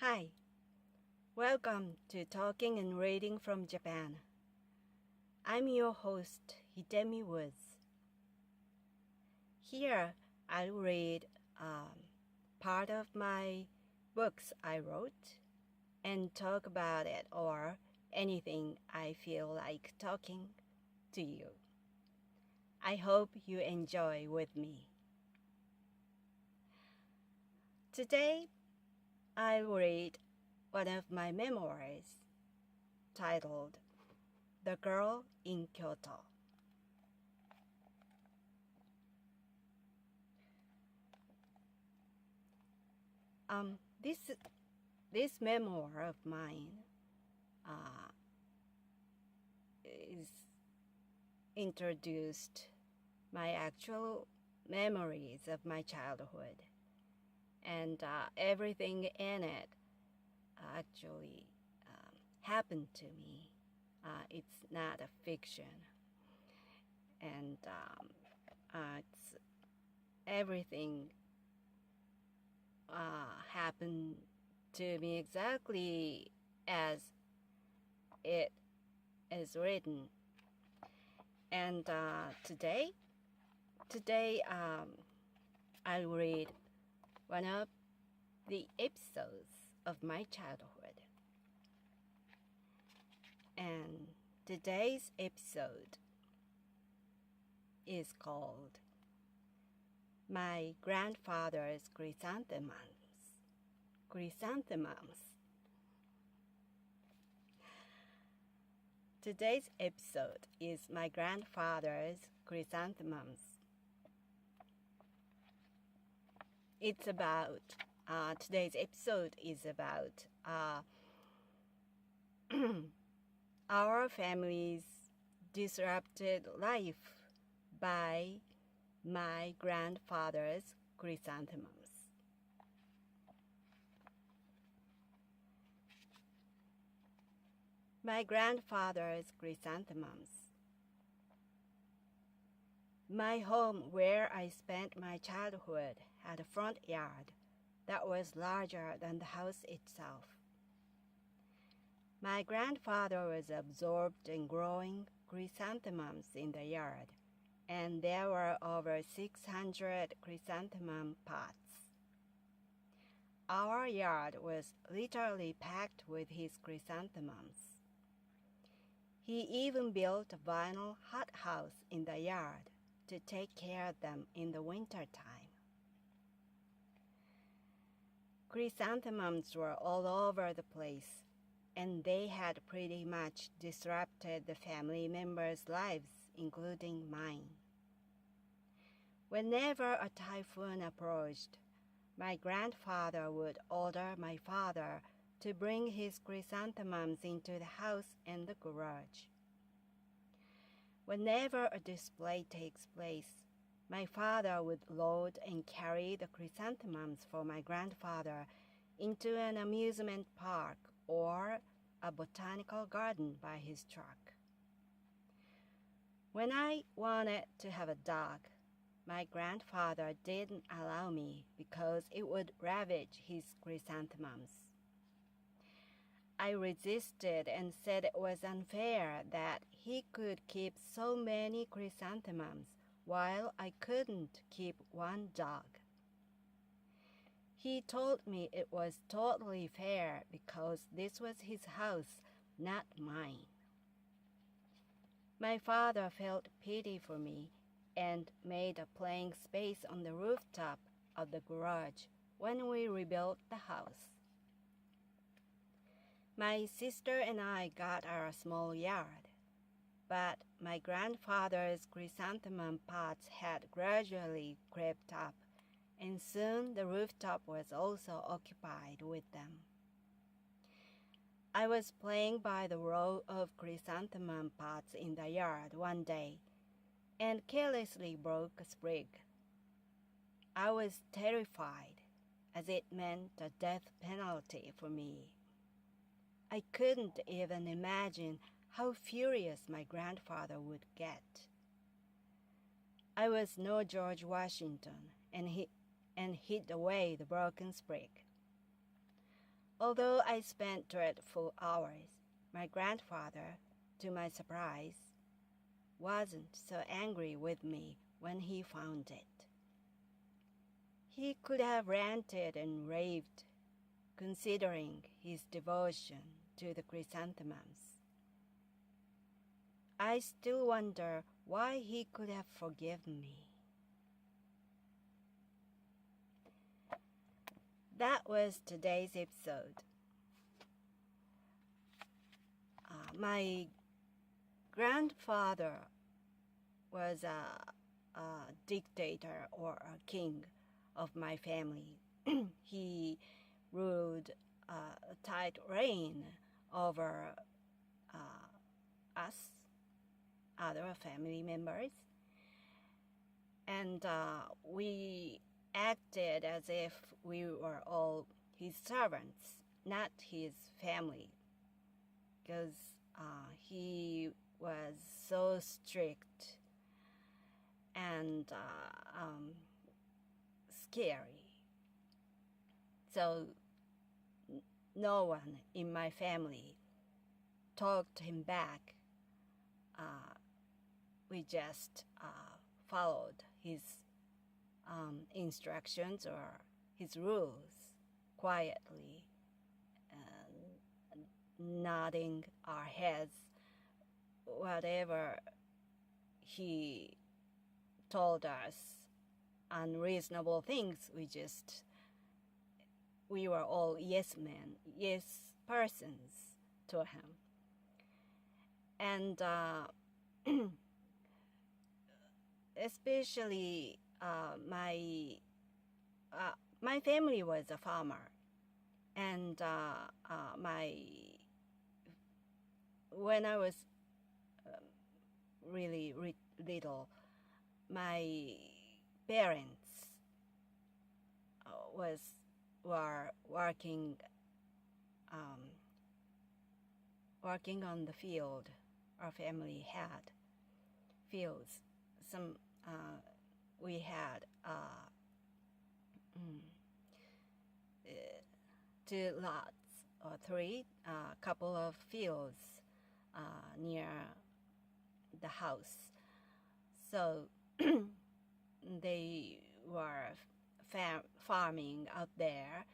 Hi, welcome to Talking and Reading from Japan. I'm your host, Hidemi Woods. Here, I'll read part of my books I wrote and talk about it or anything I feel like talking to you. I hope you enjoy with me. Today, I'll read one of my memoirs titled The Girl in Kyoto. This memoir of mine is introduced my actual memories of my childhood, and everything in it actually happened to me. It's not a fiction, and it's everything happened to me exactly as it is written. And today I'll read one of the episodes of my childhood. And today's episode is called My Grandfather's Chrysanthemums. Today's episode is My Grandfather's Chrysanthemums. It's about, today's episode is about our family's disrupted life by my grandfather's chrysanthemums. My grandfather's chrysanthemums. My home where I spent my childhood had a front yard that was larger than the house itself. My grandfather was absorbed in growing chrysanthemums in the yard, and there were over 600 chrysanthemum pots. Our yard was literally packed with his chrysanthemums. He even built a vinyl hothouse in the yard to take care of them in the winter time. Chrysanthemums were all over the place, and they had pretty much disrupted the family members' lives, including mine. Whenever a typhoon approached, my grandfather would order my father to bring his chrysanthemums into the house and the garage. Whenever a display takes place, my father would load and carry the chrysanthemums for my grandfather into an amusement park or a botanical garden by his truck. When I wanted to have a dog, my grandfather didn't allow me because it would ravage his chrysanthemums. I resisted and said it was unfair that he could keep so many chrysanthemums while I couldn't keep one dog. He told me it was totally fair because this was his house, not mine. My father felt pity for me and made a playing space on the rooftop of the garage when we rebuilt the house. My sister and I got our small yard, but my grandfather's chrysanthemum pots had gradually crept up, and soon the rooftop was also occupied with them. I was playing by the row of chrysanthemum pots in the yard one day and carelessly broke a sprig. I was terrified, as it meant a death penalty for me. I couldn't even imagine how furious my grandfather would get. I was no George Washington and hid away the broken sprig. Although I spent dreadful hours, my grandfather, to my surprise, wasn't so angry with me when he found it. He could have ranted and raved, considering his devotion to the chrysanthemums. I still wonder why he could have forgiven me. That was today's episode. My grandfather was a dictator or a king of my family. He ruled a tight reign over us, other family members, and we acted as if we were all his servants, not his family, because he was so strict and scary. So no one in my family talked him back. We just followed his instructions or his rules quietly, and nodding our heads whatever he told us unreasonable things. We were all yes men, yes persons to him. And especially my family was a farmer, and when I was really little, my parents were working on the field. Our family had fields. We had 2 lots or 3, couple of fields near the house. So they were farming out there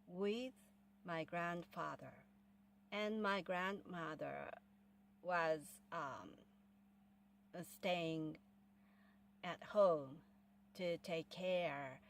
with my grandfather, and my grandmother was staying at home to take care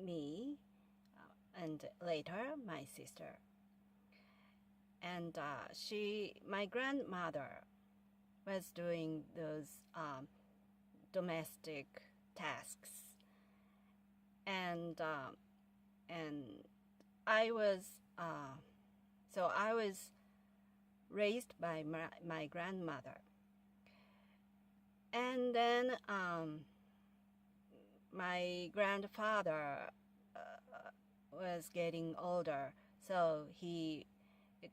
me and later my sister. And my grandmother was doing those domestic tasks, and I was raised by my grandmother. And then my grandfather was getting older, so he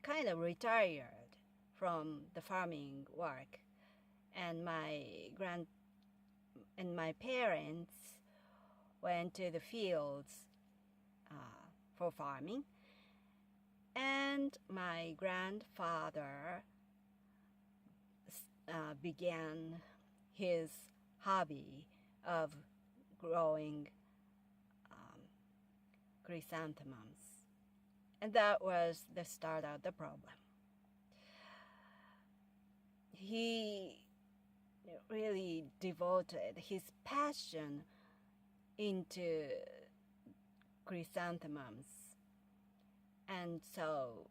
kind of retired from the farming work, and my parents went to the fields for farming, and my grandfather began his hobby of growing chrysanthemums. And that was the start of the problem. He really devoted his passion into chrysanthemums. And so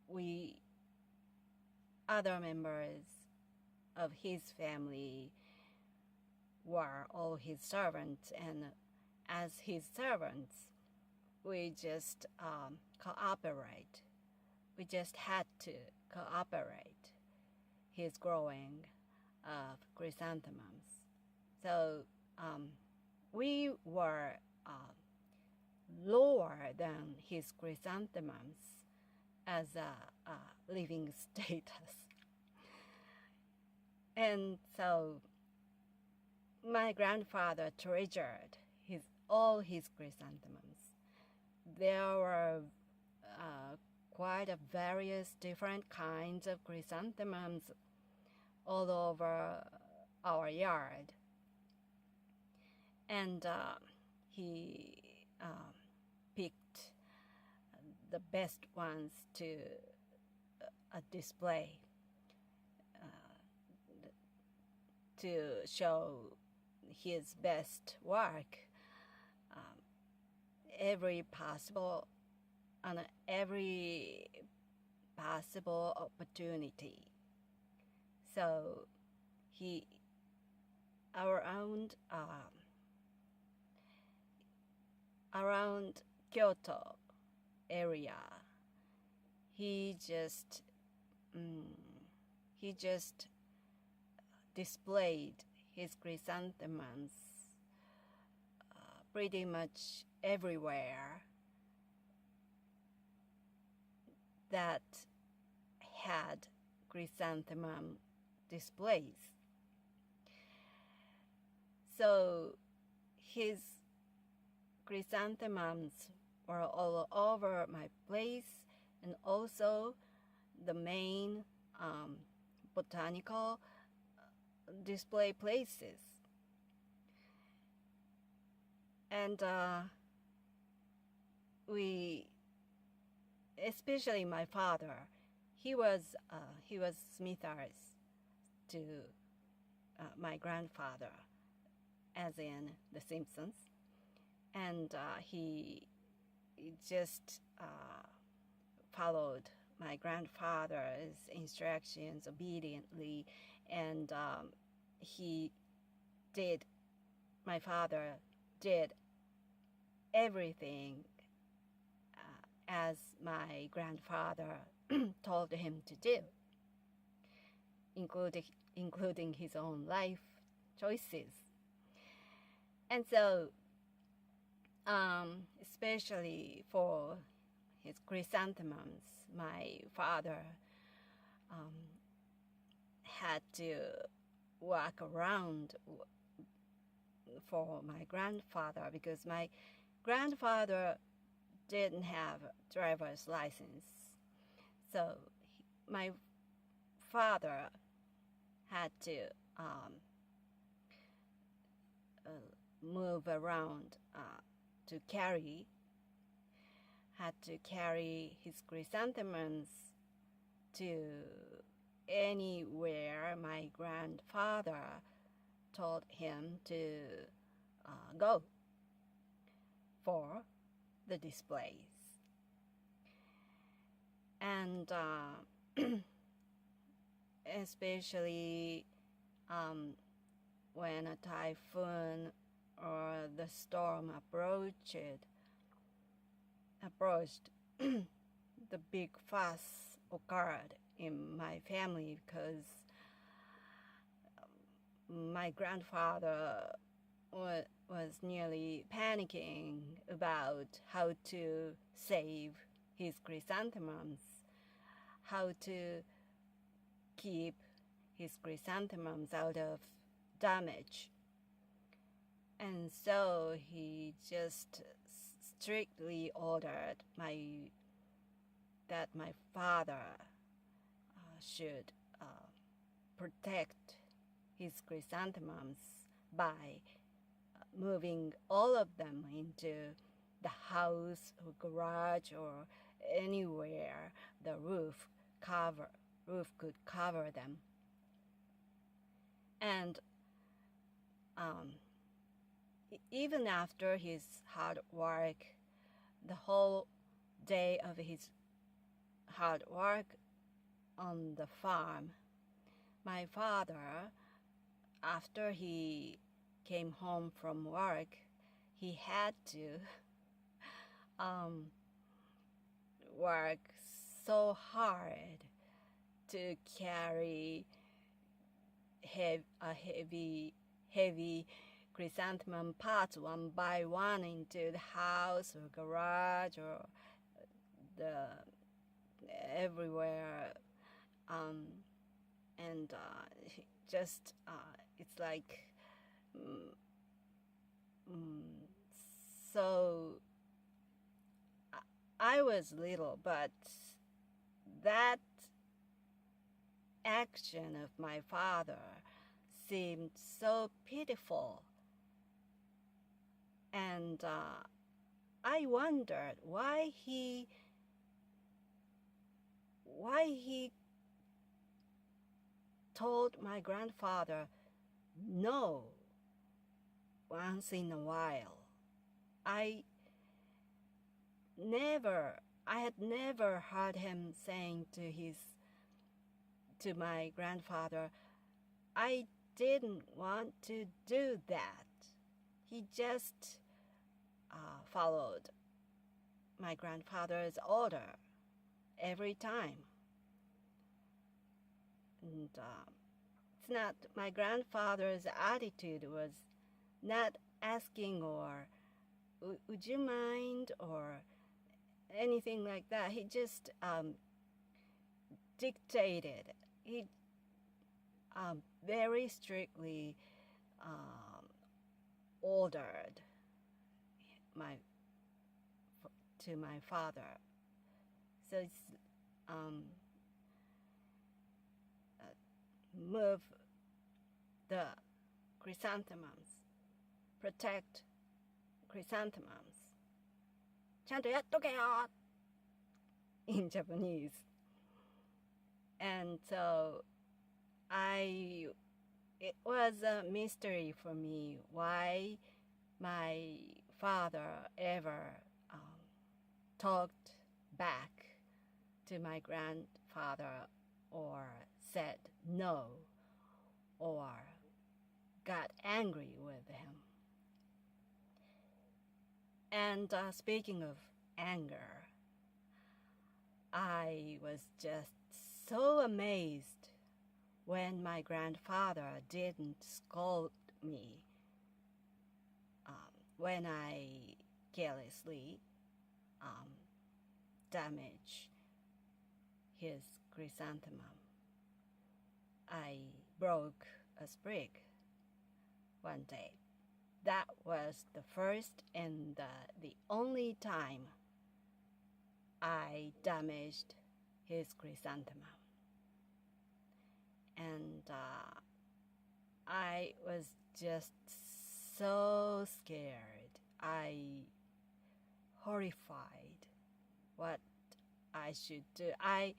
we, other members of his family, were all his servants, and as his servants, we just cooperate. We just had to cooperate his growing of chrysanthemums. So we were lower than his chrysanthemums as a living status. And so my grandfather treasured all his chrysanthemums. there were quite a various different kinds of chrysanthemums all over our yard. And he picked the best ones to display, to show his best work. Every possible opportunity. So he around Kyoto area, he just displayed his chrysanthemums pretty much everywhere that had chrysanthemum displays. So his chrysanthemums were all over my place, and also the main botanical display places. And especially my father, he was Smithers to my grandfather, as in The Simpsons, and he just followed my grandfather's instructions obediently, and my father did everything as my grandfather told him to do, including his own life choices. And so, especially for his chrysanthemums, my father had to walk around for my grandfather, because my grandfather didn't have a driver's license. So my father had to move around had to carry his chrysanthemums to anywhere my grandfather told him to go for the displays. And especially when a typhoon or the storm approached, the big fuss occurred in my family, because my grandfather was nearly panicking about how to save his chrysanthemums, how to keep his chrysanthemums out of damage. And so he just strictly ordered that my father should protect his chrysanthemums by moving all of them into the house or garage or anywhere the roof could cover them. And even after his hard work, the whole day of his hard work on the farm, my father, after he came home from work, he had to work so hard to carry heavy chrysanthemum pots one by one into the house or garage or everywhere, and just it's like so I was little, but that action of my father seemed so pitiful. And I wondered why he told my grandfather no once in a while. I had never heard him saying to my grandfather, I didn't want to do that. He just followed my grandfather's order every time. And it's not, my grandfather's attitude was not asking or would you mind or anything like that. He just dictated. He very strictly ordered to my father. So it's move the chrysanthemums, protect chrysanthemums. ちゃんとやっとけよ in Japanese. And so it was a mystery for me why my father ever talked back to my grandfather or said no or got angry with him. And speaking of anger, I was just so amazed when my grandfather didn't scold me when I carelessly damage his chrysanthemum. I broke a sprig one day. That was the first and the only time I damaged his chrysanthemum. And I was just so scared. Horrified what I should do. I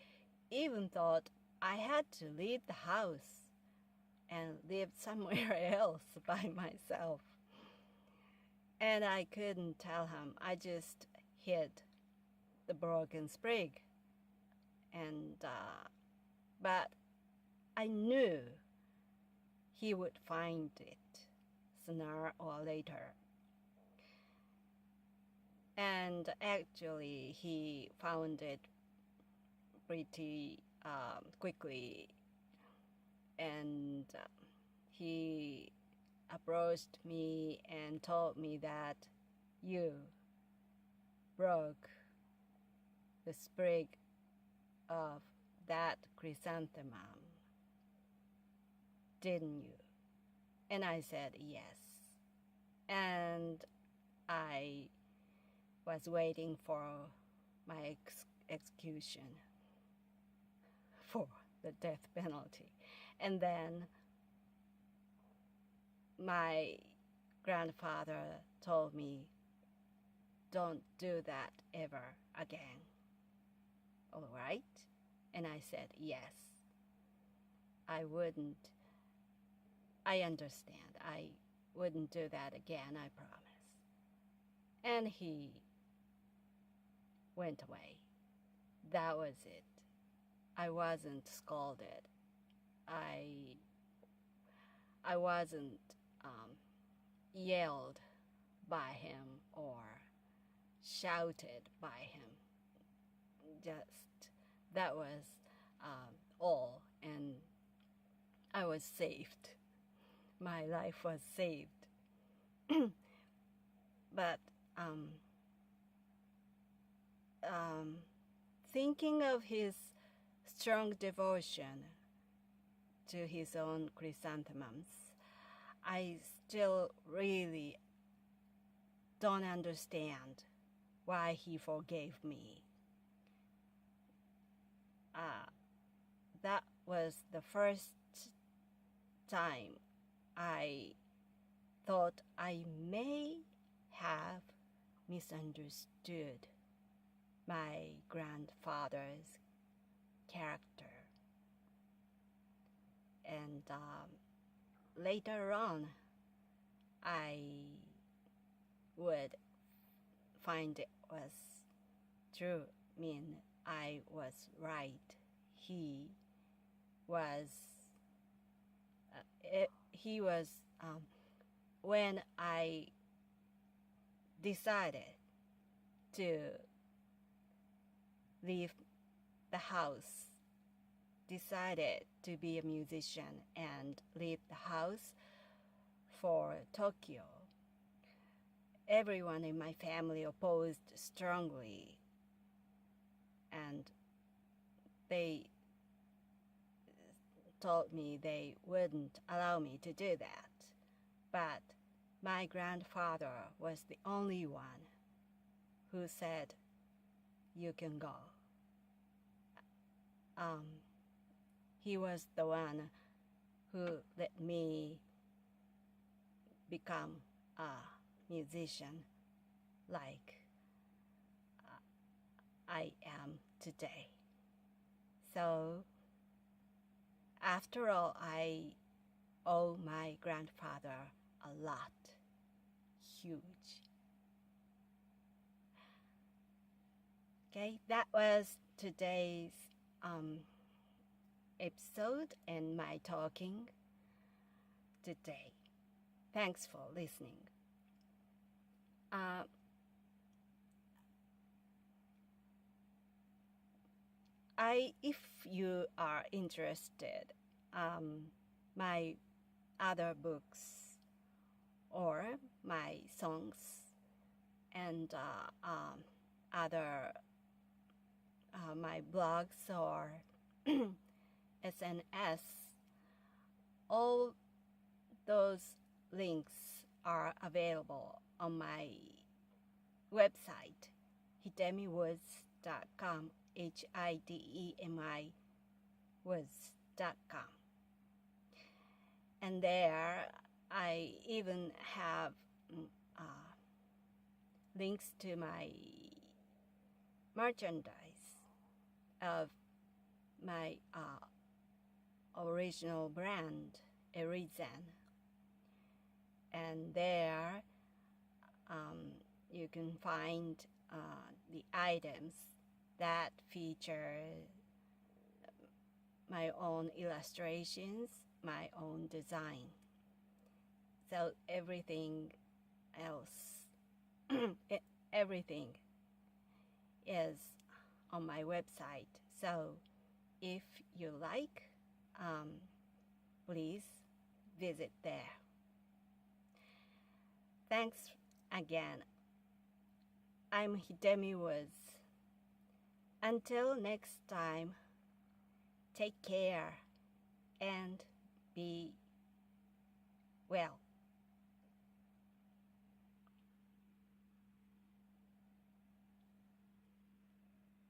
even thought I had to leave the house and live somewhere else by myself. And I couldn't tell him. I just hid the broken sprig. And but I knew he would find it sooner or later. And actually, he found it pretty quickly. And he approached me and told me that you broke the sprig of that chrysanthemum, didn't you? And I said yes. And I was waiting for my execution for the death penalty. And then my grandfather told me, don't do that ever again. All right? And I said, yes. I wouldn't. I understand. I wouldn't do that again, I promise. And he went away. That was it. I wasn't scolded. I wasn't yelled by him or shouted by him. Just that was all, and I was saved. My life was saved. But thinking of his strong devotion to his own chrysanthemums, I still really don't understand why he forgave me. that was the first time I thought I may have misunderstood my grandfather's character. And later on, I would find it was true. I mean, I was right. He was, when I decided to leave the house, decided to be a musician and leave the house for Tokyo, everyone in my family opposed strongly, and they told me they wouldn't allow me to do that. But my grandfather was the only one who said, "You can go." He was the one who let me become a musician like I am today. So after all, I owe my grandfather a lot. Huge. Okay, that was today's episode and my talking today. Thanks for listening. If you are interested, my other books or my songs and other my blogs or SNS, all those links are available on my website, hidemiwoods.com, HIDEMI woods.com. And there I even have links to my merchandise of my original brand, Erizen. And there you can find the items that feature my own illustrations, my own design. So everything else, everything is on my website. So if you like, please visit there. Thanks again. I'm Hidemi Woods. Until next time, take care and be well.